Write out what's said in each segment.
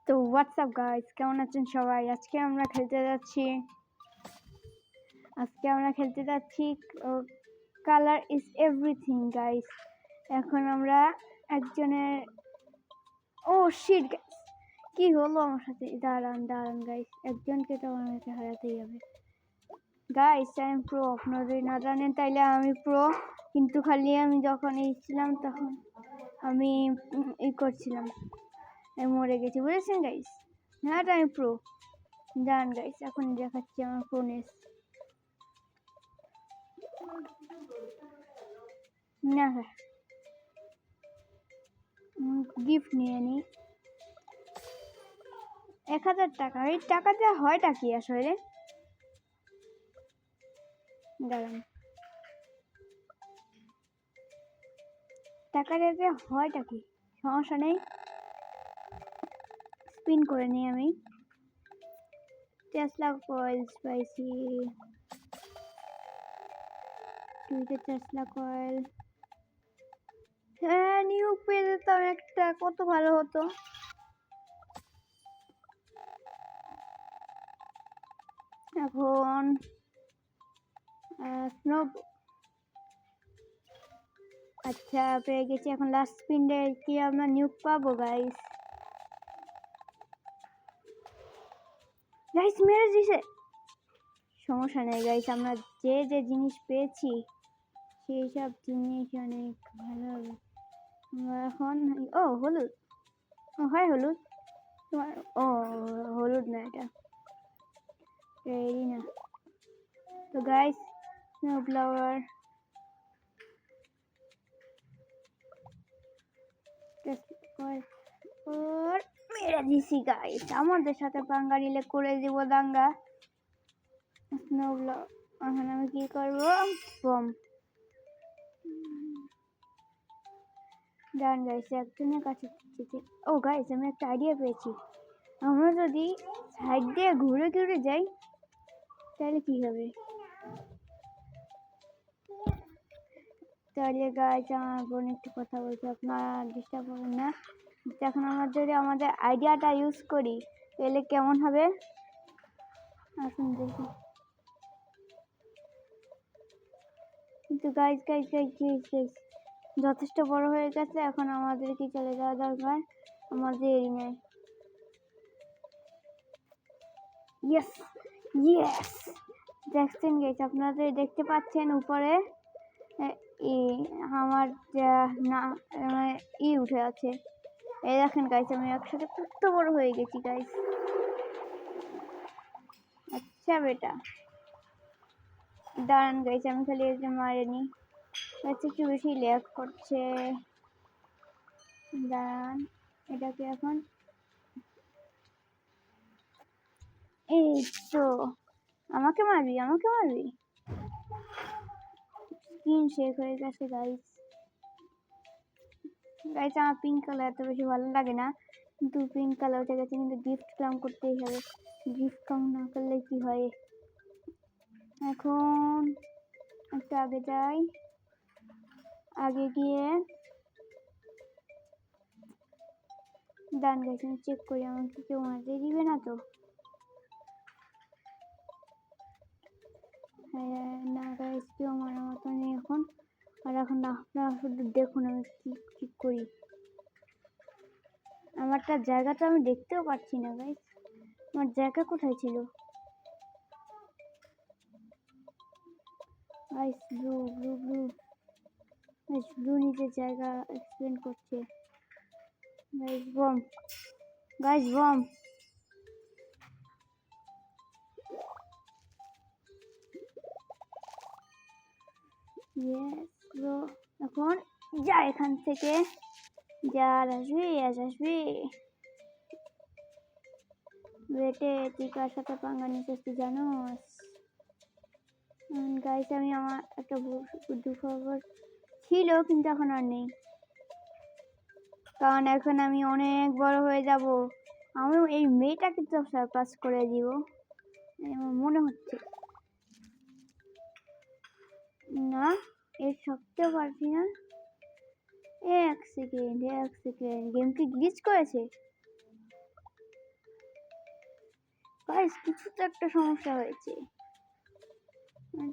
তো WhatsApp guys, কেমন আছেন সবাই? আজকে আমরা খেলতে যাচ্ছি কালার ইজ এভরিথিং গাইস। এখন আমরা একজনের শিট গাইস, কি হলো আমার সাথে? দাঁড়ান গাইস, একজনকে তো আমাকে হারাতেই হবে গাইস। আই এম প্রো, আপনারা না জানেন তাইলে আমি প্রো, কিন্তু খালি আমি যখন ছিলাম তখন আমি করছিলাম, আমি মরে গেছি, বুঝেছেন গাইস? হ্যাঁ, আমি প্রো। ডান গাইস, এখন দেখাচ্ছি আমার প্রোনেস। না গিফট নিয়ে নিই 1000 টাকা। এই টাকা দেওয়া হয়টা কি আসলে? দাঁড়ান, টাকা দিতে হয়টা কি? সমস্যা নেই, স্পিন করে নিই আমি। টেসলা কয়েল পাইছি, 2টা টেসলা কয়েল। হ্যাঁ, নিউ পেয়ে যেতাম একটা, কত ভালো হতো। এখন আচ্ছা পেয়ে গেছি। এখন লাস্ট স্পিনে কি আমরা নিউ পাবো গাইস? গাইস মেরে দিছে, সমস্যা নেই গাইস, আমরা যে জিনিস পেয়েছি সেই সব জিনিস অনেক ভালো হবে। আমরা এখন হলুদ, হয় হলুদ তোমার, হলুদ না, এটা না। তো গাইস, স্নো ফ্লাওয়ার মেরে দিছি গাইস। আমাদের সাথে পাঙ্গা নিলে করে দিব দাঙ্গা। স্নো ফ্লাওয়ার, এখন আমি কি করবো? বম। ডান গাইস, একজনের কাছে গাইস, আমি একটা আইডিয়া পেয়েছি। আমরা যদি সাইড দিয়ে ঘুরে ঘুরে যাই তাহলে কি হবে? তাহলে গাইস, আমার বোন একটু কথা বলছে, আপনারা ডিস্টার্ব করবেন না। এখন আমরা যদি আমাদের আইডিয়াটা ইউজ করি তাহলে কেমন হবে আসুন দেখি। কিন্তু গাইস যথেষ্ট বড় হয়ে গেছে, এখন আমাদেরকে চলে যাওয়া দরকার আমাদের এরিয়ায়। ইয়েস, দেখছেন গাইস, আপনাদের দেখতে পাচ্ছেন উপরে আমার না উঠে আছে। এই দেখেন গাইস, আমি একসাথে কত বড় হয়ে গেছি গাইস। আচ্ছা বেটা, দাঁড়ান গাইস, আমি খালি এসে মারিনি, একটু বেশি ল্যাগ করছে। দাঁড়ান, এটাকে এখন এই তো, আমাকে মারবি স্কিন শেক হয়ে গেছে গাইস। আমার পিঙ্ক কালার এত বেশি ভালো লাগে না, কিন্তু পিঙ্ক কালার উঠে গেছে। কিন্তু গিফট কাম করতেই হবে, গিফট কাম না করলে কি হয়? এখন একটু আগে যাই, আগে গিয়ে ডান গাইস, আমি চেক করি আমাকে কেউ মারতে দিবে না তো। না গাইস, কেউ মারার মতো নেই এখন। আর এখন আপনারা শুধু দেখুন আমি কি করি। আমারটা জায়গাটা আমি দেখতেও পাচ্ছি না গাইস, আমার জায়গা কোথায় ছিল? গাইস ব্লু নিজের জায়গা এক্সপ্লেন করছে। Guys bomb, yes bro. এখন যা এখান থেকে, যা আসবি বেটে, তুই কার সাথে পাঙ্গা নিতেছিস জানোস? গাইস, আমি আমার একটা দুঃখবর ছিল, কিন্তু এখন আর নেই, কারণ এখন আমি অনেক বড় হয়ে যাব। আমি এই মেয়েটাকে তো সারপাস করে দিব আমার মনে হচ্ছে। না, এর সবচেয়ে পারছি না। এক সেকেন্ড, গেম কি গ্লিচ করেছে? গাইস কিছু তো একটা সমস্যা হয়েছে, মানে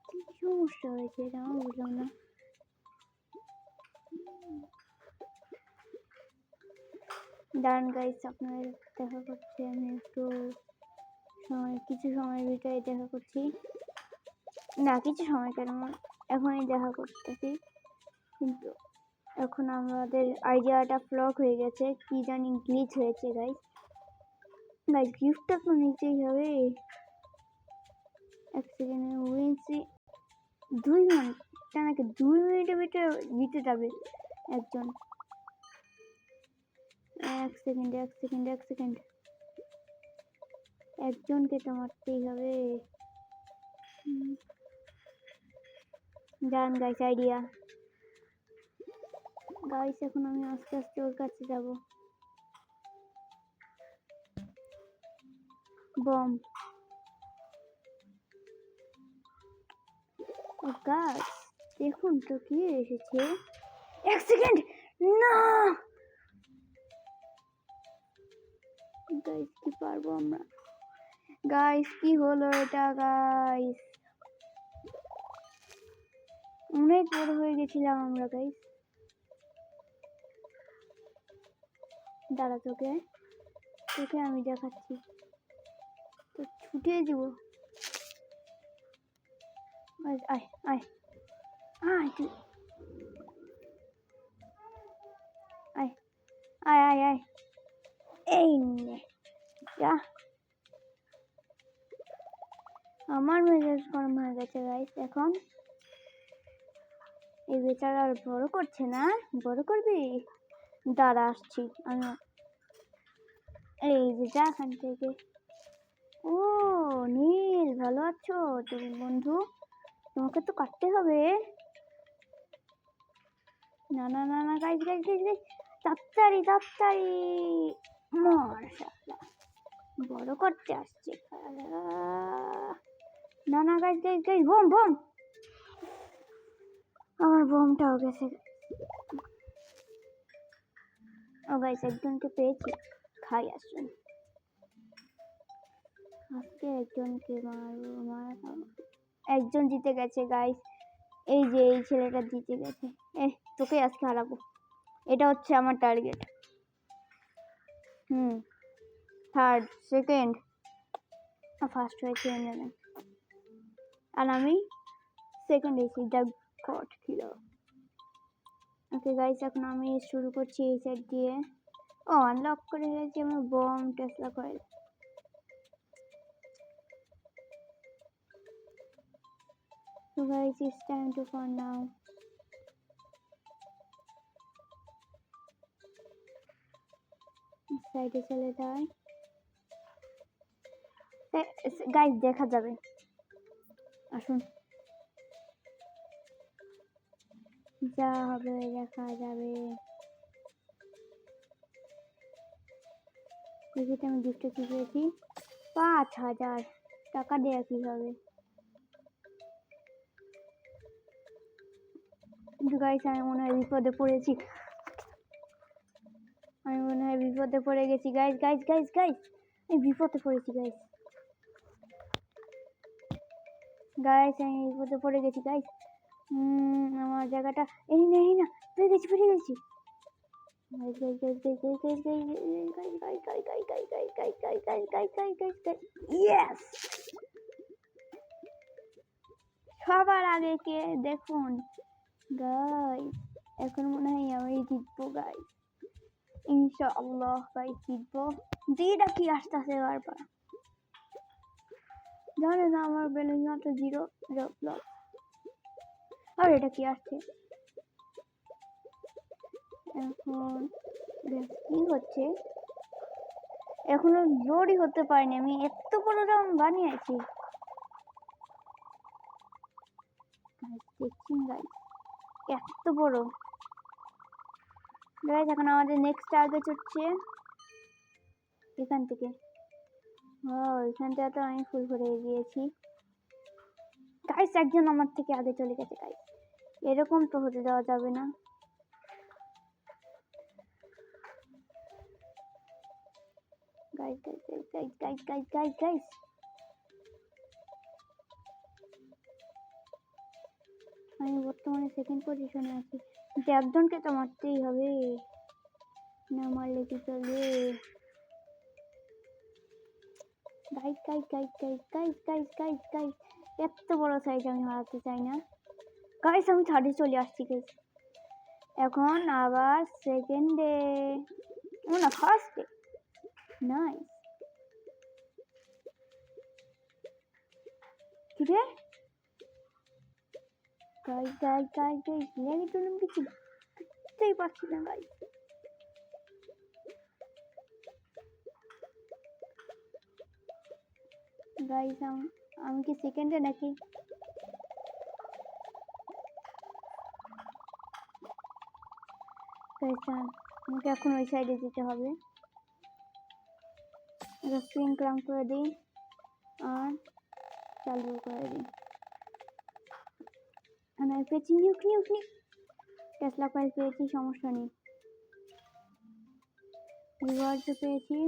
কি সমস্যা হয়েছে এটা আমি বুঝলাম না। দাঁড়ান গাইস আপনাদের দেখা করছি, আমি একটু কিছু সময়ের ভিতরে দেখা করছি, না কিছু সময় কেন এখনই দেখা করতেছি, কিন্তু এখন আমাদের আইডিয়াটা ফ্লপ হয়ে গেছে, কি জানি গ্লিচ হয়েছে গাইস। গাইস গিফটটা তো নিতেই হবে। এক সেকেন্ডে উইন্সি 2 ঘন্টা নাকি 2 মিনিটের ভিতরে জিতে যাবে একজন। এক সেকেন্ড একজনকে তো মারতেই হবে। জান গাইস আইডিয়া। গাইস এখন আমি আস্তে আস্তে ওর কাছে যাব। বম ও গাইস দেখুন তো কি এসেছে। এক সেকেন্ড না গাইস কি পারবো আমরা। গাইস কি হলো এটা গাইস, অনেক বড় হয়ে গেছিলাম আমরা গাইস। দাঁড়া তোকে আমি দেখাচ্ছি, তো ছুটিয়ে দিব। আয় আয় আয় আয় তুই আয় আয় আয় আয় এই নে যা। আমার মেজাজ গরম হয়ে গেছে গাইস এখন। এই বেচারা আর বড় করছে না, বড় করবি দাঁড়া আসছি আমি। এই যে যা এখান থেকে। ও নীল ভালো আছো তুমি বন্ধু, তোমাকে তো কাটতে হবে। না না না না গাইস গাইস গাইস গাইস তাড়াতাড়ি তাড়াতাড়ি মর শালা, বড় করতে আসছে। না না guys guys guys bomb bomb, আমার বমটাও গেছে। ও গাইস একজনকে পেয়েছি, খাই আসুন আজকে একজনকে মারবো। একজন জিতে গেছে গাইস, এই যে এই ছেলেটা জিতে গেছে। তোকে আজকে হারাবো, এটা হচ্ছে আমার টার্গেট। থার্ড সেকেন্ড ফার্স্ট হয়েছে আর আমি সেকেন্ড হয়েছি। The god killer. Okay guys এখন আমি শুরু করছি এই সাইড দিয়ে। ও আনলক করে গেছি আমার bomb Tesla coil. So guys, it's time to fun now. সাইডে চলে যাই গাইস, দেখা যাবে আসুন, যা হবে দেখা যাবে। দেখিতে আমি গিফটে কি পেয়েছি, 5000 টাকা দেয়া কিভাবে। কিন্তু গাইস আমি মনে হয় বিপদে পড়েছি, আমি মনে হয় বিপদে পড়ে গেছি গাইস গাইস গাইস গাইস আমি বিপদে পড়েছি গাইস। গাইস আমি বিপদে পড়ে গেছি গাইস। আমার জায়গাটা এই না পেয়ে গেছি ইয়েস সবার আগে কে দেখুন গাইস, এখন মনে হয় আমি জিতবো গাইস, ইনশাআল্লাহ গাইস জিতবো। দিটা কি আসতেছে বারবার, জানে না আমার ব্যালেন্স মাত্র 0 প্লাস। আর এটা কি আসছে এখন, কি হচ্ছে এখনো লোডই হতে পারেনি, আমি এত বড় রাউন্ড বানিয়েছি দেখছেন গাইস, এত বড় গাইস। এখন আমাদের নেক্সট টার্গেট হচ্ছে এখান থেকে। এখান থেকে তো আমি ফুল করে গিয়েছি গাইস, একজন আমার থেকে আগে চলে গেছে গাইস, এরকম তো হতে দেওয়া যাবে না। Guys guys guys guys guys guys guys আমি বর্তমানে সেকেন্ড পজিশনে আছি, কিন্তু একজনকে তো মারতেই হবে, না মারলে কি চলবে। Guys guys guys guys guys guys guys guys এত বড় সাইজ আমি হারাতে চাই না গাইস। আমি থার্ডে চলে আসছি গাইস। এখন আবার সেকেন্ডে, না ফার্স্টে। নাইস। কি রে গাইস গাইস গাইস গাইস লেগে চলুন কিছু বুঝতেই পারছি না গাইস। গাইস আমি কি সেকেন্ডে নাকি? গাইস আমাকে এখন ওই সাইডে যেতে হবে। এটা স্ক্রিন ক্লাম করে দিই আর চালু করে দিই। আমি পেয়েছি নিউক নিউক নিউক, টেসলা কয়েল পেয়েছি, সমস্যা নেই। রিওয়ার্ডও পেয়েছি,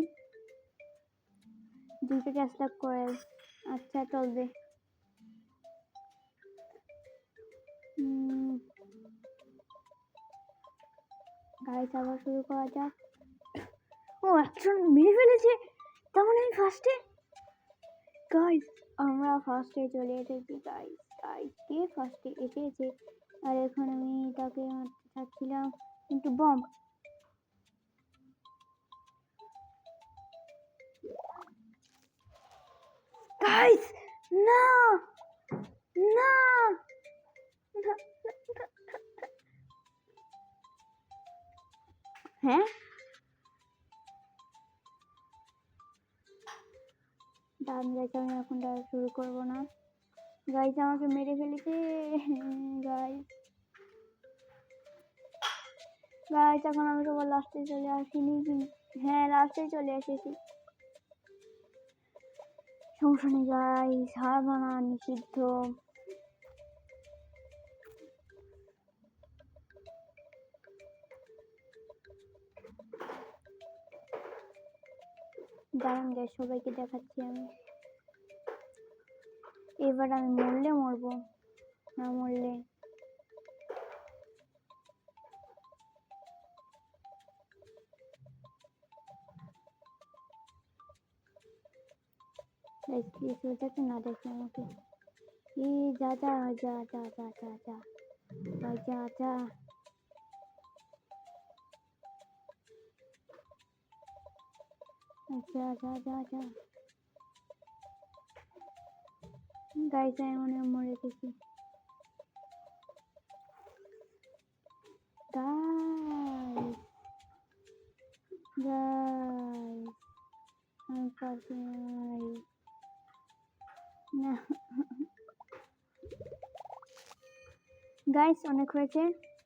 দুটো টেসলা কয়েল, আচ্ছা চলবে। গাইস আবার শুরু করা যাক। ও একজন মেরে ফেলেছে, তার মানে আমি ফার্স্টে। গাইস আমরা ফার্স্টে চলে এসেছি গাইস। গাইস কে ফার্স্টে এসেছে, আর এখন আমি তাকে মারতে চাচ্ছিলাম কিন্তু বম। গাইস না না, হ্যাঁ ডান গাইস, আমি এখন শুরু করবো না। গাইস আমাকে মেরে ফেলেছে গাইস। গাইস এখন আমি সবার লাস্টে চলে আসিনি, হ্যাঁ লাস্টে চলে এসেছি। সমস্যা নেই গাইস, হার মানা নিষিদ্ধ। দাঁড়ান গাইস সবাইকে দেখাচ্ছি আমি। এবার আমি মরলে মরবো, না মরলে গাইস প্লিজ ওটাকে না দেখে আমাকে। যা যা যা যা যা যা যা ভাই যা যা। যা যা যা যা গাইস আমি মনে হয় মরে গেছি। গাইস গাইস আমি পারছি না গাইস, অনেক হয়েছে।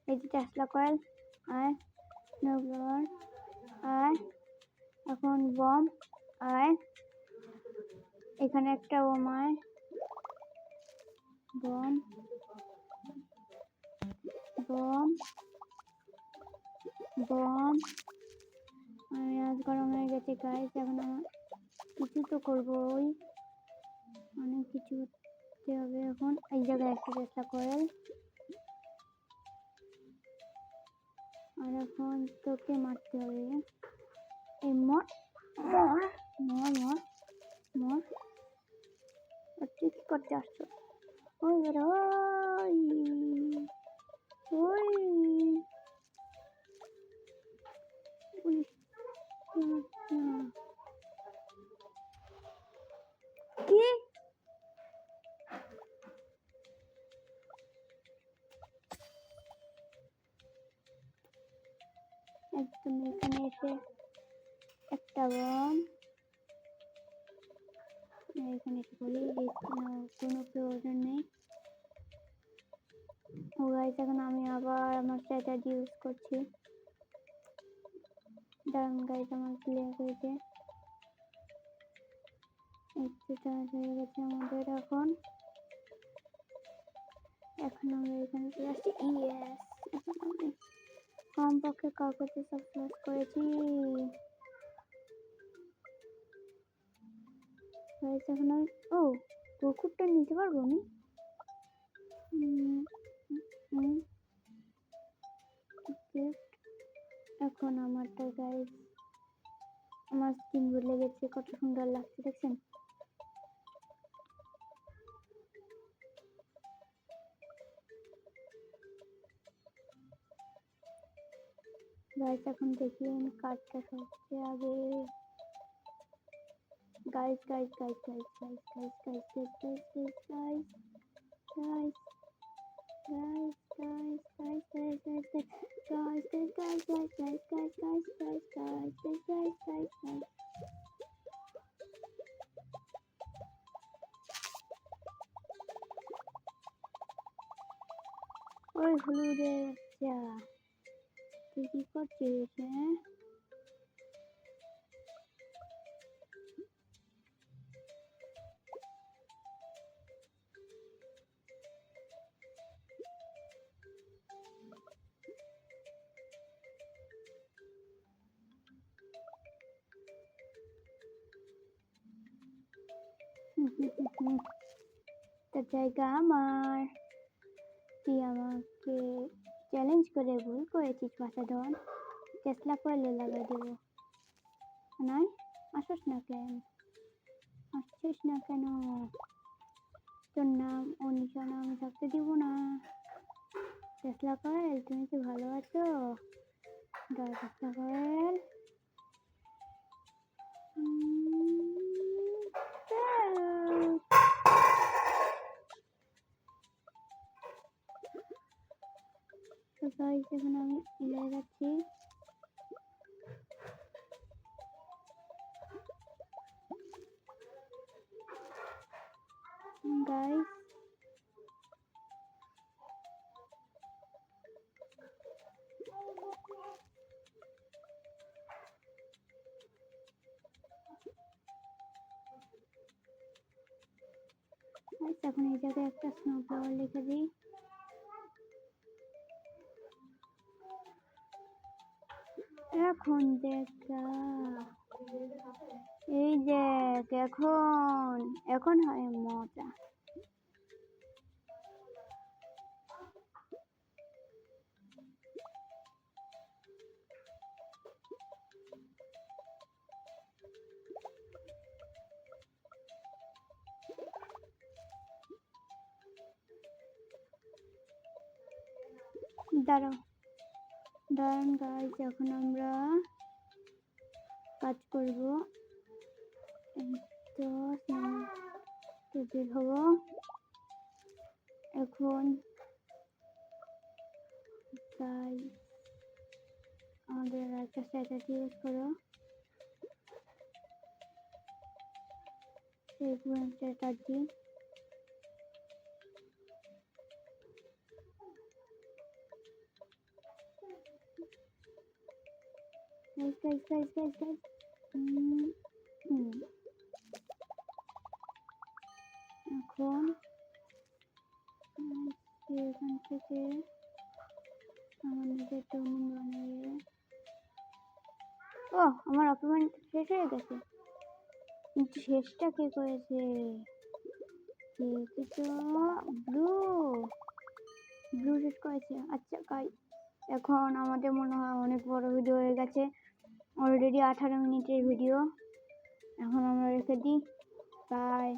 এই যে টেসলা কয়েল আয়, স্নোব্লার আয়, এখন বম আয়, এখানে একটা বম আয়, বম বম বম। আমি আজ গরম হয়ে গেছে গাইস, এখন আমার কিছু তো করবোই, অনেক কিছু করতে হবে। এখন এই জায়গায় একটা টেসলা কয়েল, আর এখন তোকে মারতে হবে। এই মর মর মর মর মর। তুই কি করতে আসছো? ওই ওই ওই কি একদম এখানে এসে একটা বম, এখানে এসে বলি কোনো প্রয়োজন নেই। ও গাইস এখন আমি আবার আমার স্ট্র্যাটেজি ইউজ করছি। দাঁড়ান গাইস আমার ক্লিয়ার হয়েছে, একটু চার্জ হয়ে গেছে আমাদের। এখন আমরা এখানে চলে আসছি। ইয়েস, এখন আমি কমপক্ষে কাগজে সব ক্লোজ করেছি। গাইস এখন আমি কুকুরটা নিতে পারবো আমি। এখন আমারটা গাইস আমার স্কিন বদলে গেছে, কত সুন্দর লাগছে দেখছেন। গাইস এখন দেখি আমি কার্ডটা সবচেয়ে আগে। Guys guys guys guys guys guys guys guys guys guys guys guys guys guys guys guys guys guys guys guys guys guys guys guys guys guys guys guys guys ওই হলুদে বাচ্চা তুই কি করছিস? হ্যাঁ তার জায়গা আমার। তুই আমাকে চ্যালেঞ্জ করে ভুল করেছিস বাসাধন, টেসলা করলে লাগাই দেবো। নয় আসিস না কেন, আসছিস না কেন? তোর নাম অনিশা নাম থাকতে দিব না। টেসলা কয়েল তুমি কি ভালো আছো? টেসলা কয়েল তো গাইস এখন আমি এলে যাচ্ছি। গাইস এখন এই জায়গায় একটা স্নো ফ্লাওয়ার লিখে দিই। এখন দেখা এই দেখ এখন এখন হয় মজা। দাঁড়াও দাঁড়ান গাইস এখন আমরা কাজ করব। তো বের হব এখন। গাইস আমাদের একটা স্ট্র্যাটেজি ইউজ করো, সেই strategy. guys guys guys guys guys এখন এখান থেকে আমার নিজের ডোমেইন বানিয়ে আমার অপমেন্ট শেষ হয়ে গেছে। কিন্তু শেষটা কে করেছে? ব্লু শেষ করেছে। আচ্ছা গাইস এখন আমাদের মনে হয় অনেক বড় ভিডিও হয়ে গেছে, অলরেডি 18 মিনিটের ভিডিও। এখন আমরা রেখে দিই, বাই।